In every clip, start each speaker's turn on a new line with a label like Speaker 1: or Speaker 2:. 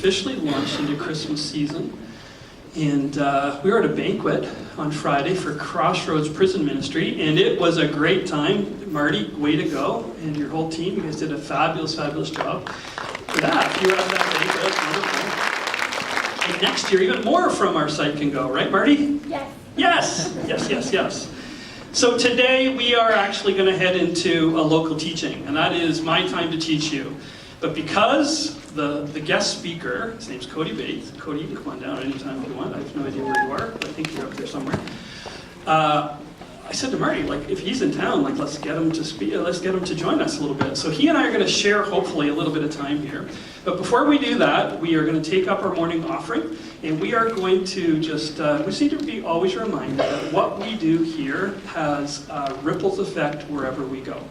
Speaker 1: officially launched into Christmas season. And we were at a banquet on Friday for Crossroads Prison Ministry, and it was a great time. Marty, way to go, and your whole team. You guys did a fabulous, fabulous job. For that, if you were at that banquet, that's wonderful. And next year, even more from our site can go, right, Marty?
Speaker 2: Yes.
Speaker 1: Yes, yes, yes, yes. So today we are actually going to head into a local teaching, and that is my time to teach you. But because the guest speaker, his name's Cody Bates. Cody, you can come on down anytime if you want. I have no idea where you are, but I think you're up there somewhere. I said to Marty, like, if he's in town, like, let's get him to speak. Let's get him to join us a little bit. So he and I are going to share, hopefully, a little bit of time here. But before we do that, we are going to take up our morning offering, and we are going to just, we just need to be always reminded that what we do here has ripples effect wherever we go.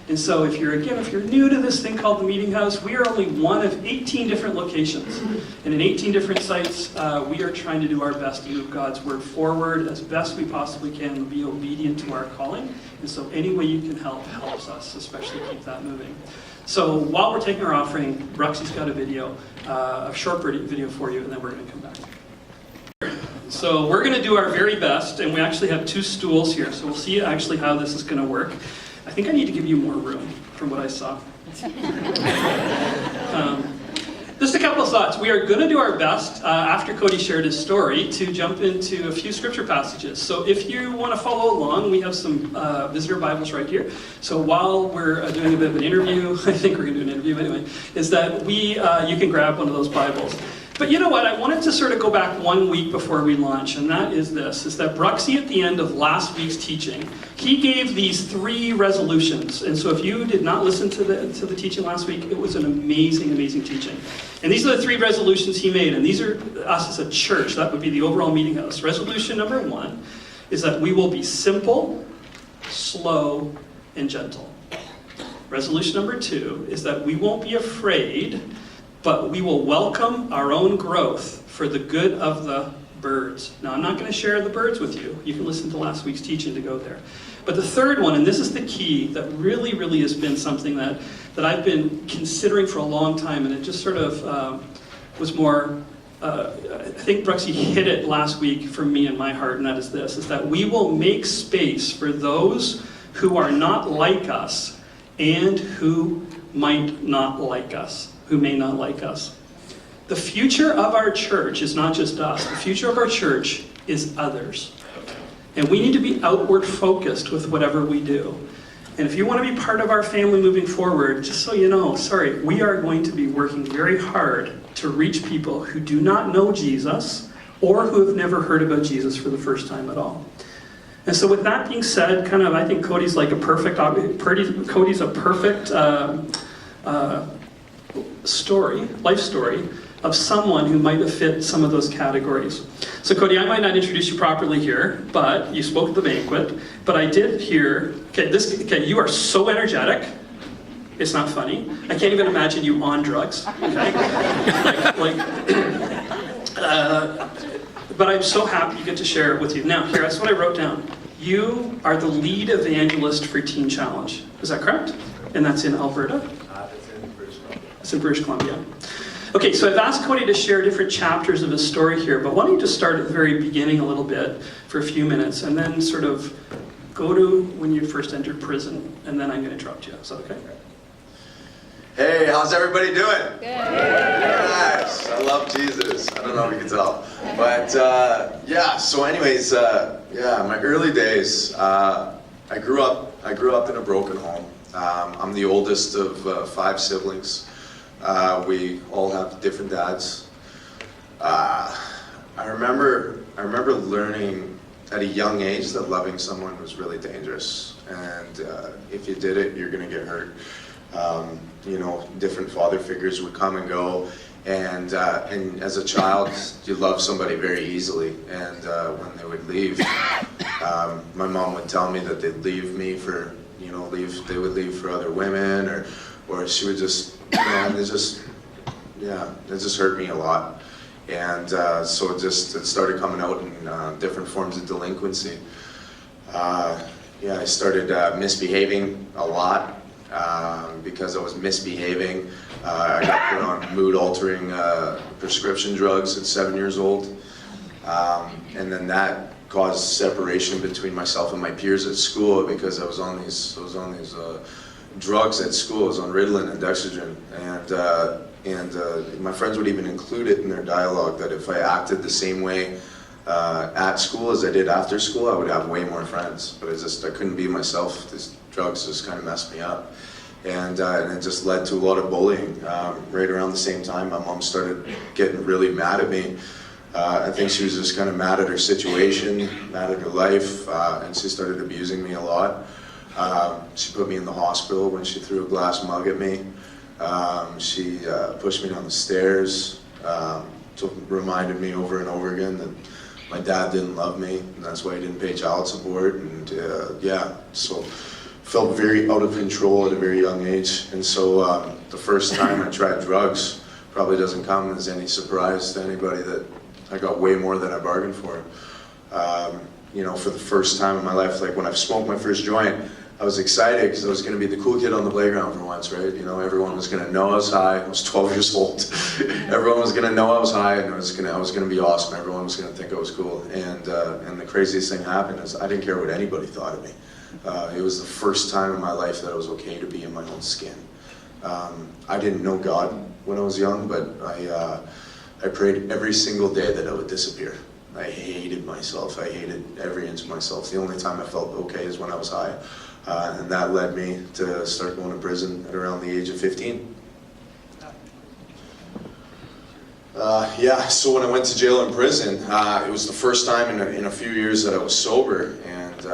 Speaker 1: And so if you're new to this thing called the Meeting House, we are only one of 18 different locations. And in 18 different sites, we are trying to do our best to move God's Word forward as best we possibly can and be obedient to our calling. And so any way you can help helps us, especially keep that moving. So while we're taking our offering, Bruxy's got a video, a short video for you, and then we're going to come back. So we're going to do our very best, and we actually have 2 stools here. So we'll see actually how this is going to work. I think I need to give you more room from what I saw. Just a couple of thoughts. We are going to do our best, after Cody shared his story, to jump into a few scripture passages. So if you want to follow along, we have some visitor Bibles right here. So while we're doing a bit of an interview, I think we're going to do an interview anyway, is that you can grab one of those Bibles. But you know what, I wanted to sort of go back 1 week before we launch, and that is this, is that Bruxy at the end of last week's teaching, he gave these 3 resolutions. And so if you did not listen to the teaching last week, it was an amazing, amazing teaching. And these are the 3 resolutions he made, and these are us as a church. That would be the overall Meeting House. Resolution number 1 is that we will be simple, slow, and gentle. Resolution number 2 is that we won't be afraid, but we will welcome our own growth for the good of the birds. Now, I'm not going to share the birds with you. You can listen to last week's teaching to go there. But the third one, and this is the key, that really, really has been something that I've been considering for a long time, and it just sort of was more, I think Bruxy hit it last week for me in my heart, and that is this, is that we will make space for those who are not like us and who might not like us. Who may not like us. The future of our church is not just us. The future of our church is others. And we need to be outward focused with whatever we do. And if you want to be part of our family moving forward, just so you know, we are going to be working very hard to reach people who do not know Jesus or who have never heard about Jesus for the first time at all. And so with that being said, I think Cody's like a perfect life story of someone who might have fit some of those categories. So Cody, I might not introduce you properly here, but you spoke at the banquet, but I did hear, you are so energetic, it's not funny. I can't even imagine you on drugs, okay? But I'm so happy you get to share it with you. Now, here, that's what I wrote down. You are the lead evangelist for Teen Challenge. Is that correct? And that's in Alberta? It's in British Columbia. Okay, so I've asked Cody to share different chapters of his story here, but why don't you just start at the very beginning a little bit for a few minutes, and then sort of go to when you first entered prison, and then I'm going to interrupt you. Is that okay?
Speaker 3: Hey, how's everybody doing?
Speaker 2: Good.
Speaker 3: Nice. I love Jesus. I don't know if you can tell. But so anyways, my early days, I grew up in a broken home. I'm the oldest of 5 siblings. We all have different dads. I remember learning at a young age that loving someone was really dangerous, and if you did it, you're gonna get hurt. Different father figures would come and go, and as a child, you love somebody very easily, and when they would leave, my mom would tell me that they'd leave me for, they would leave for other women, or she would just, it just hurt me a lot. And so it started coming out in different forms of delinquency. I started misbehaving a lot. Because I was misbehaving, I got put on mood-altering prescription drugs at 7 years old, and then that caused separation between myself and my peers at school because I was on these drugs at school. I was on Ritalin and Dexedrine, and my friends would even include it in their dialogue that if I acted the same way at school as I did after school, I would have way more friends. But I couldn't be myself. These drugs just kind of messed me up. And it just led to a lot of bullying. Right around the same time, my mom started getting really mad at me. I think she was just kind of mad at her situation, mad at her life, and she started abusing me a lot. She put me in the hospital when she threw a glass mug at me. She pushed me down the stairs, reminded me over and over again that my dad didn't love me, and that's why he didn't pay child support. And so felt very out of control at a very young age. And so the first time I tried drugs probably doesn't come as any surprise to anybody that I got way more than I bargained for. For the first time in my life, like when I smoked my first joint, I was excited because I was going to be the cool kid on the playground for once, right? Everyone was going to know I was high. I was 12 years old. Everyone was going to know I was high, and I was going to be awesome. Everyone was going to think I was cool. And the craziest thing happened is I didn't care what anybody thought of me. It was the first time in my life that it was okay to be in my own skin. I didn't know God when I was young, but I prayed every single day that I would disappear. I hated myself. I hated every inch of myself. The only time I felt okay is when I was high. And that led me to start going to prison at around the age of 15. So when I went to jail and prison, it was the first time in a few years that I was sober, and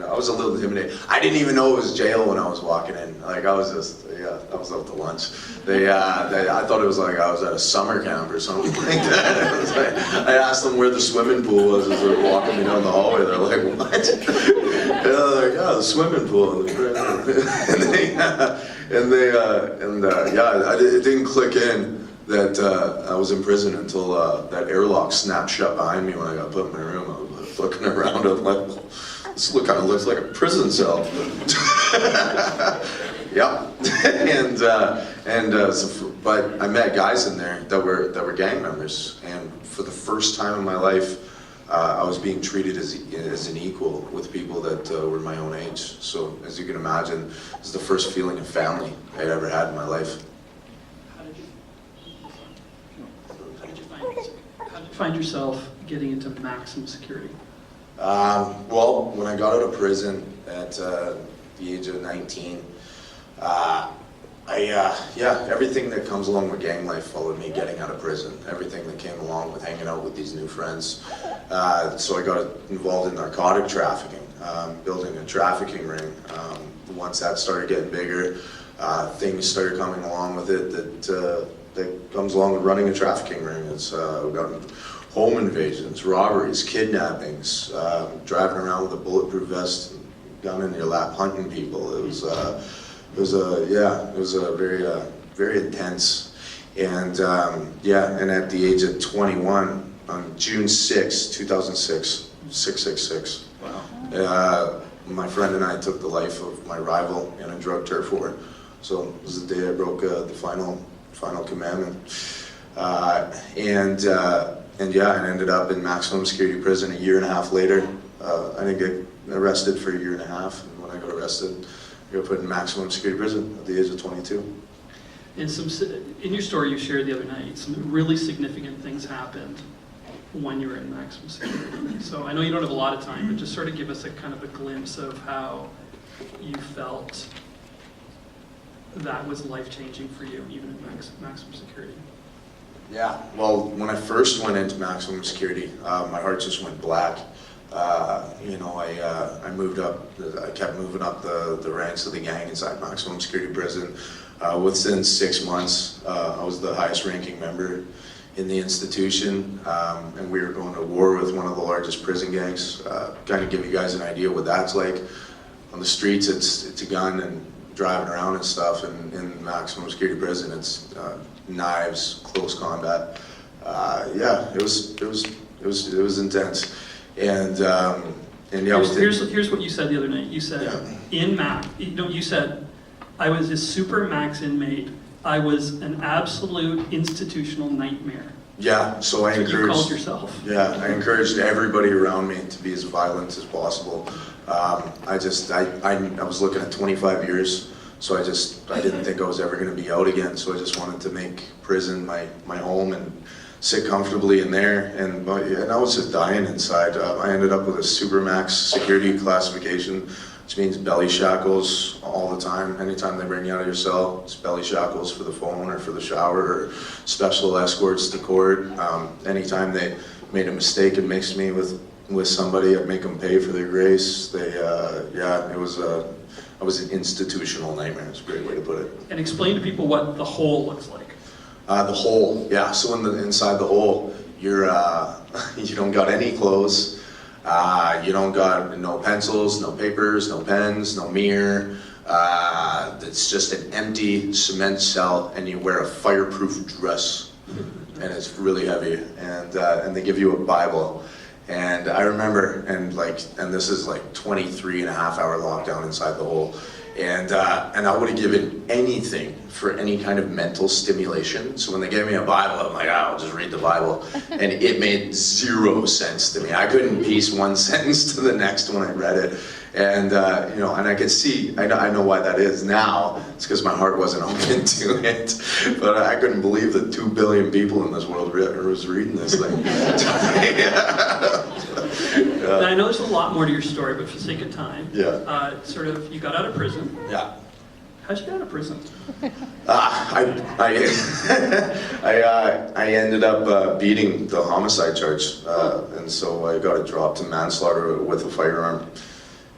Speaker 3: I was a little intimidated. I didn't even know it was jail when I was walking in. Like I was just, I was out to lunch. I thought it was like I was at a summer camp or something like that. I asked them where the swimming pool was as they were walking me down the hallway. They're like, what? And they're like, oh, the swimming pool. It didn't click in that I was in prison until that airlock snapped shut behind me when I got put in my room. I was looking around, I'm like, this kind of looks like a prison cell. Yeah, but I met guys in there that were gang members, and for the first time in my life, I was being treated as an equal with people that were my own age. So as you can imagine, it was the first feeling of family I'd ever had in my life.
Speaker 1: How did you find yourself getting into maximum security?
Speaker 3: Well, when I got out of prison at the age of 19, everything that comes along with gang life followed me getting out of prison. Everything that came along with hanging out with these new friends. So I got involved in narcotic trafficking, building a trafficking ring. Once that started getting bigger, things started coming along with it that comes along with running a trafficking ring. It's we got home invasions, robberies, kidnappings, driving around with a bulletproof vest, gun in your lap, hunting people. It was a very intense. And and at the age of 21, on June 6, 2006, 666. Wow. My friend and I took the life of my rival in a drug turf war. So it was the day I broke the final commandment. And ended up in maximum security prison a year and a half later. I didn't get arrested for a year and a half, and when I got arrested, I got put in maximum security prison at the age of 22.
Speaker 1: And in your story you shared the other night, some really significant things happened when you were in maximum security. So I know you don't have a lot of time, but just sort of give us a kind of a glimpse of how you felt that was life-changing for you, even in maximum security.
Speaker 3: Yeah, well, when I first went into maximum security, my heart just went black. I moved up, I kept moving up the ranks of the gang inside maximum security prison. Within 6 months, I was the highest ranking member in the institution, and we were going to war with one of the largest prison gangs. Kind of give you guys an idea what that's like. On the streets, it's a gun and driving around and stuff, and in maximum security prison, it's knives, close combat. It was intense.
Speaker 1: Here's what you said the other night. You said you said I was a super max inmate I was an absolute institutional nightmare.
Speaker 3: Yeah, so I
Speaker 1: That's what you called
Speaker 3: encouraged,
Speaker 1: yourself.
Speaker 3: yeah, I encouraged everybody around me to be as violent as possible. I was looking at 25 years, so I didn't think I was ever going to be out again, so I just wanted to make prison my home and sit comfortably in there, and I was just dying inside. I ended up with a Supermax security classification, which means belly shackles all the time. Anytime they bring you out of your cell, it's belly shackles for the phone or for the shower, or special escorts to court. Anytime they made a mistake and mixed me with somebody, I'd make them pay for their grace. It was an institutional nightmare. It's a great way to put it.
Speaker 1: And explain to people what the hole looks like.
Speaker 3: The hole, yeah. So inside the hole, you don't got any clothes. You don't got no pencils, no papers, no pens, no mirror. It's just an empty cement cell, and you wear a fireproof dress, and it's really heavy. And they give you a Bible. And I remember, and this is like 23 and a half hour lockdown inside the hole. And I would have given anything for any kind of mental stimulation. So when they gave me a Bible, I'm like, I'll just read the Bible. And it made zero sense to me. I couldn't piece one sentence to the next when I read it. And and I could see, I know why that is now. It's because my heart wasn't open to it. But I couldn't believe that 2 billion people in this world was reading this thing.
Speaker 1: Now, I know there's a lot more to your story, but for the sake of time,
Speaker 3: Yeah.
Speaker 1: you got out of prison.
Speaker 3: Yeah.
Speaker 1: How'd you get out of prison?
Speaker 3: I ended up beating the homicide charge, and so I got it dropped to manslaughter with a firearm.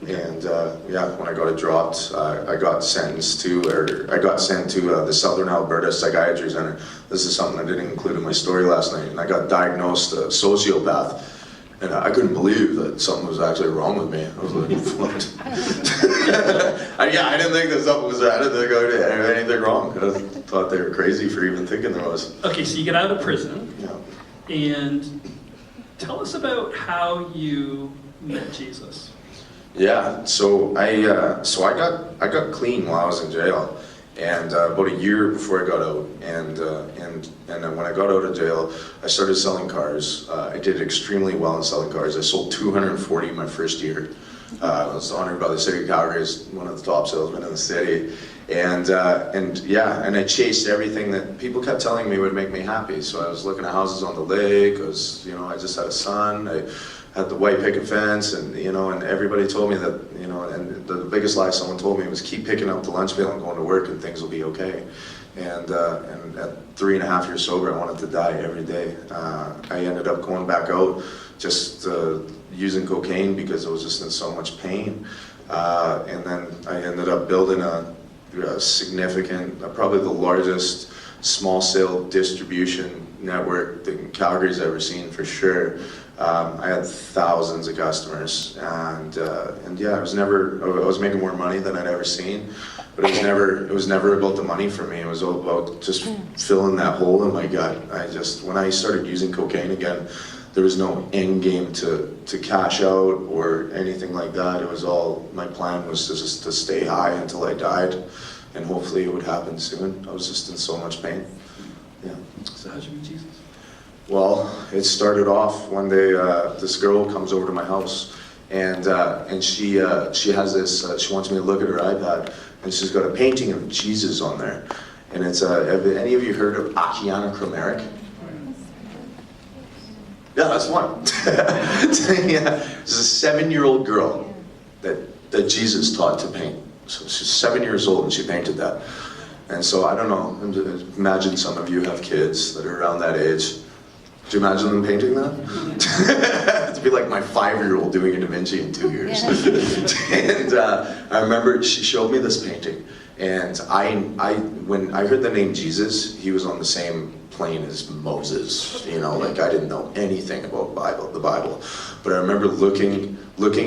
Speaker 3: And when I got it dropped, I got sent to the Southern Alberta Psychiatry Center. This is something I didn't include in my story last night, and I got diagnosed a sociopath. And I couldn't believe that something was actually wrong with me. I was like, what? I didn't think that something was, I didn't think I had anything wrong. I thought they were crazy for even thinking there was.
Speaker 1: Okay, so you get out of prison.
Speaker 3: Yeah.
Speaker 1: And tell us about how you met Jesus.
Speaker 3: Yeah, so I got clean while I was in jail, and about a year before I got out, and then when I got out of jail, I started selling cars. I did extremely well in selling cars. I sold 240 my first year. I was honored by the city of Calgary as one of the top salesmen in the city, and I chased everything that people kept telling me would make me happy. So I was looking at houses on the lake. I just had a son. I had the white picket fence, and everybody told me that, and the biggest lie someone told me was keep picking up the lunch pail and going to work and things will be okay. And at 3.5 years sober, I wanted to die every day. I ended up going back out, just using cocaine because I was just in so much pain. And then I ended up building a significant, probably the largest small sale distribution network that Calgary's ever seen for sure. I had thousands of customers, and I was making more money than I'd ever seen, but it was never about the money for me. It was all about just filling that hole in my gut. When I started using cocaine again, there was no end game to cash out or anything like that. It was all, my plan was to stay high until I died, and hopefully it would happen soon. I was just in so much pain. Yeah.
Speaker 1: So how'd you meet Jesus?
Speaker 3: Well, it started off one day. This girl comes over to my house, and she has this. She wants me to look at her iPad, and she's got a painting of Jesus on there. And it's have any of you heard of Akiana Chromatic? Yeah, that's one. Yeah, it's a 7-year-old girl that Jesus taught to paint. So she's 7 years old, and she painted that. And so I don't know. Imagine some of you have kids that are around that age. Do you imagine them painting that? It'd be like my 5-year-old doing a Da Vinci in 2 years. And I remember she showed me this painting, and when I heard the name Jesus, he was on the same plane as Moses. I didn't know anything about the Bible, but I remember looking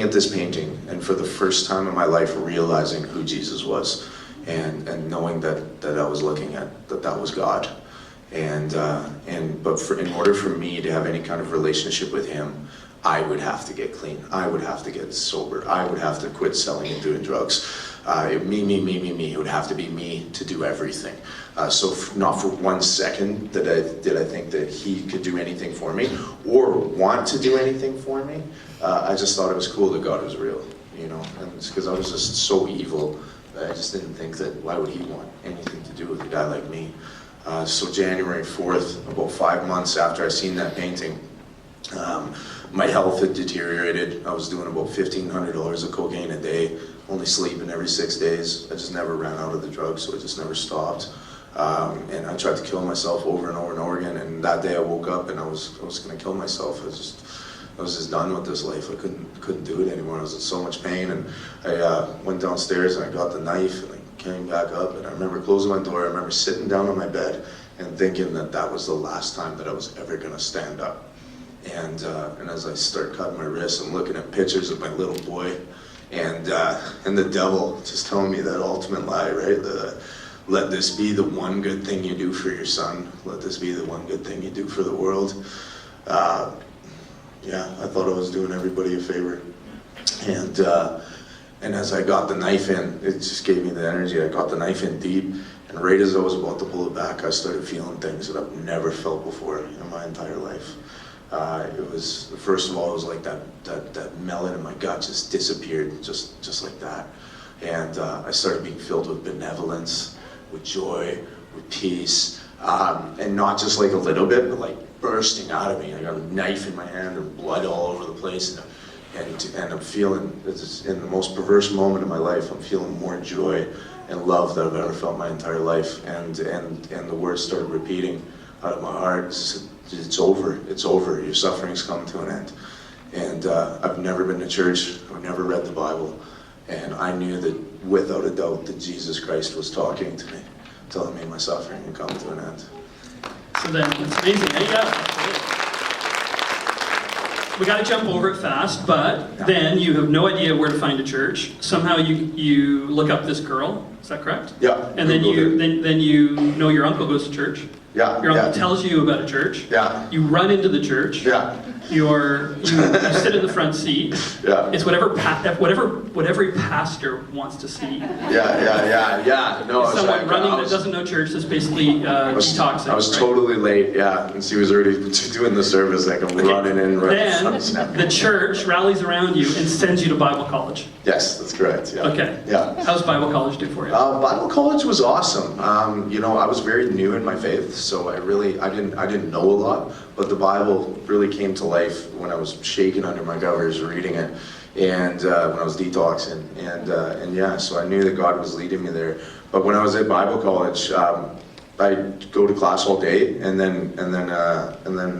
Speaker 3: at this painting, and for the first time in my life, realizing who Jesus was, and knowing that I was looking at that was God. But in order for me to have any kind of relationship with him, I would have to get clean. I would have to get sober. I would have to quit selling and doing drugs. Me. It would have to be me to do everything. So not for 1 second did I think that he could do anything for me or want to do anything for me. I just thought it was cool that God was real, you know, and it's because I was just so evil that I just didn't think that why would he want anything to do with a guy like me. So January 4th, about 5 months after I seen that painting, my health had deteriorated. I was doing about $1,500 of cocaine a day, only sleeping every 6 days. I just never ran out of the drugs, so I just never stopped. And I tried to kill myself over and over and over again. And that day I woke up and I was going to kill myself. I was just done with this life. I couldn't do it anymore. I was in so much pain. And I went downstairs and I got the knife and I came back up. And I remember closing my door. I remember sitting down on my bed and thinking that that was the last time that I was ever going to stand up. And as I start cutting my wrists, I'm looking at pictures of my little boy, and the devil just telling me that ultimate lie, right? Let this be the one good thing you do for your son. Let this be the one good thing you do for the world. Yeah, I thought I was doing everybody a favor. And as I got the knife in, it just gave me the energy. I got the knife in deep, and right as I was about to pull it back, I started feeling things that I've never felt before in my entire life. It was, first of all, it was like that melon in my gut just disappeared, just like that. And I started being filled with benevolence, with joy, with peace, and not just like a little bit, but like bursting out of me. I got a knife in my hand and blood all over the place, and I'm feeling, in the most perverse moment of my life, I'm feeling more joy and love than I've ever felt my entire life. And the words started repeating out of my heart. It's over, your suffering's come to an end. And I've never been to church, I've never read the Bible, and I knew that without a doubt that Jesus Christ was talking to me, telling me my suffering had come to an end.
Speaker 1: So then, it's amazing. We got to jump over it fast, but then you have no idea where to find a church. Somehow you look up this girl, is that correct?
Speaker 3: Yeah.
Speaker 1: And then you know your uncle goes to church.
Speaker 3: Yeah.
Speaker 1: Your uncle tells you about a church.
Speaker 3: Yeah.
Speaker 1: You run into the church.
Speaker 3: Yeah.
Speaker 1: You sit in the front seat.
Speaker 3: Yeah.
Speaker 1: It's whatever every pastor wants to see.
Speaker 3: Yeah. No,
Speaker 1: Someone running that doesn't know church is basically detoxing.
Speaker 3: I was
Speaker 1: right?
Speaker 3: totally late, yeah, and she was already doing the service, like I'm running in right in front
Speaker 1: Then
Speaker 3: of
Speaker 1: the church rallies around you and sends you to Bible college.
Speaker 3: Yes, that's correct, yeah.
Speaker 1: Okay.
Speaker 3: Yeah.
Speaker 1: How's Bible college do for you?
Speaker 3: Bible college was awesome. I was very new in my faith, so I didn't know a lot, but the Bible really came to life when I was shaking under my covers reading it, and when I was detoxing, and yeah, so I knew that God was leading me there. But when I was at Bible college, I'd go to class all day, and then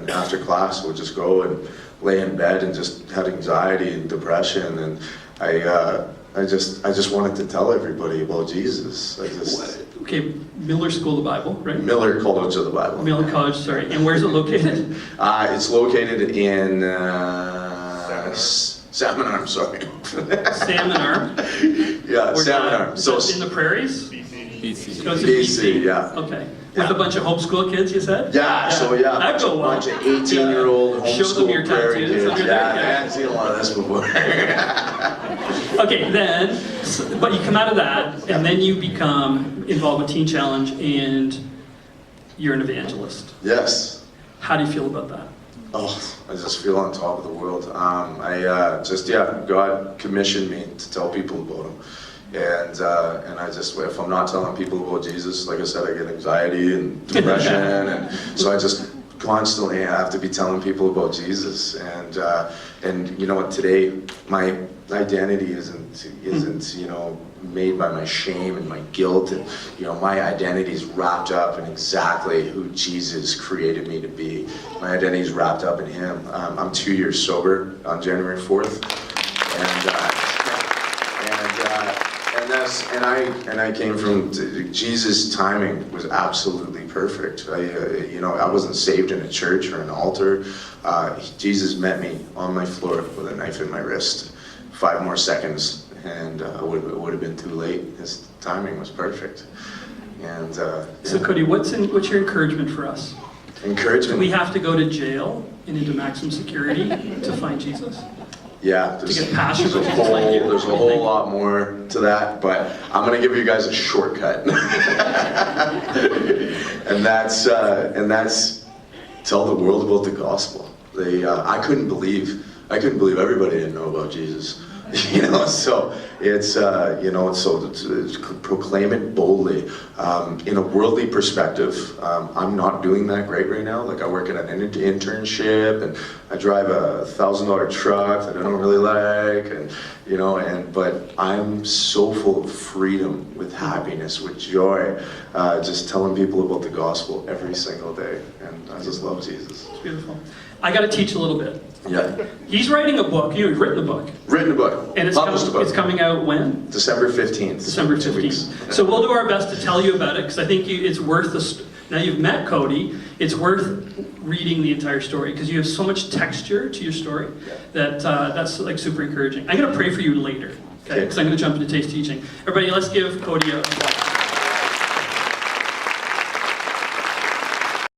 Speaker 3: after class, I would just go and lay in bed and just had anxiety and depression, and I just wanted to tell everybody about Jesus.
Speaker 1: Okay, Miller School of the Bible, right?
Speaker 3: Miller College of the Bible.
Speaker 1: Miller College, sorry. And where's it located?
Speaker 3: It's located in Salmon Arm, sorry.
Speaker 1: Salmon Arm?
Speaker 3: Yeah, Salmon Arm.
Speaker 1: So in the prairies?
Speaker 2: BC.
Speaker 1: Oh, it's in
Speaker 3: BC, yeah.
Speaker 1: Okay.
Speaker 3: Yeah.
Speaker 1: With a bunch of homeschool kids, you said?
Speaker 3: Yeah, so yeah,
Speaker 1: I'd go
Speaker 3: a
Speaker 1: well.
Speaker 3: bunch of 18-year-old
Speaker 1: Show them your
Speaker 3: homeschool prairie
Speaker 1: tattoos
Speaker 3: kids.
Speaker 1: under
Speaker 3: Yeah,
Speaker 1: there,
Speaker 3: I hadn't seen a lot of this before.
Speaker 1: Okay, then, but you come out of that, and then you become involved with Teen Challenge, and you're an evangelist.
Speaker 3: Yes.
Speaker 1: How do you feel about that?
Speaker 3: Oh, I just feel on top of the world. God commissioned me to tell people about him. And I just, if I'm not telling people about Jesus, like I said, I get anxiety and depression, and so I just constantly have to be telling people about Jesus. And you know what? Today, my identity isn't made by my shame and my guilt, and my identity is wrapped up in exactly who Jesus created me to be. My identity is wrapped up in Him. I'm 2 years sober on January 4th, and I came from Jesus' timing was absolutely perfect. I wasn't saved in a church or an altar. Jesus met me on my floor with a knife in my wrist. 5 more seconds, and it would have been too late. His timing was perfect. And
Speaker 1: So Cody, what's your encouragement for us?
Speaker 3: Encouragement.
Speaker 1: Do we have to go to jail and into maximum security to find Jesus?
Speaker 3: Yeah,
Speaker 1: To get past your
Speaker 3: there's a whole lot more to that, but I'm gonna give you guys a shortcut. and that's tell the world about the gospel. I couldn't believe everybody didn't know about Jesus. So it's proclaim it boldly. In a worldly perspective, I'm not doing that great right now. Like I work at an internship and I drive a $1,000 truck that I don't really like, but I'm so full of freedom, with happiness, with joy, just telling people about the gospel every single day, and I just love Jesus.
Speaker 1: It's beautiful. I got to teach a little bit.
Speaker 3: Yeah.
Speaker 1: He's writing a book. You've written a book.
Speaker 3: Written a book.
Speaker 1: And
Speaker 3: Published a book.
Speaker 1: It's coming out when?
Speaker 3: December 15th.
Speaker 1: December 15th. So we'll do our best to tell you about it, because I think it's worth now you've met Cody, it's worth reading the entire story, because you have so much texture to your story that's like super encouraging. I'm going to pray for you later, okay? Because I'm going to jump into taste teaching. Everybody, let's give Cody a applause.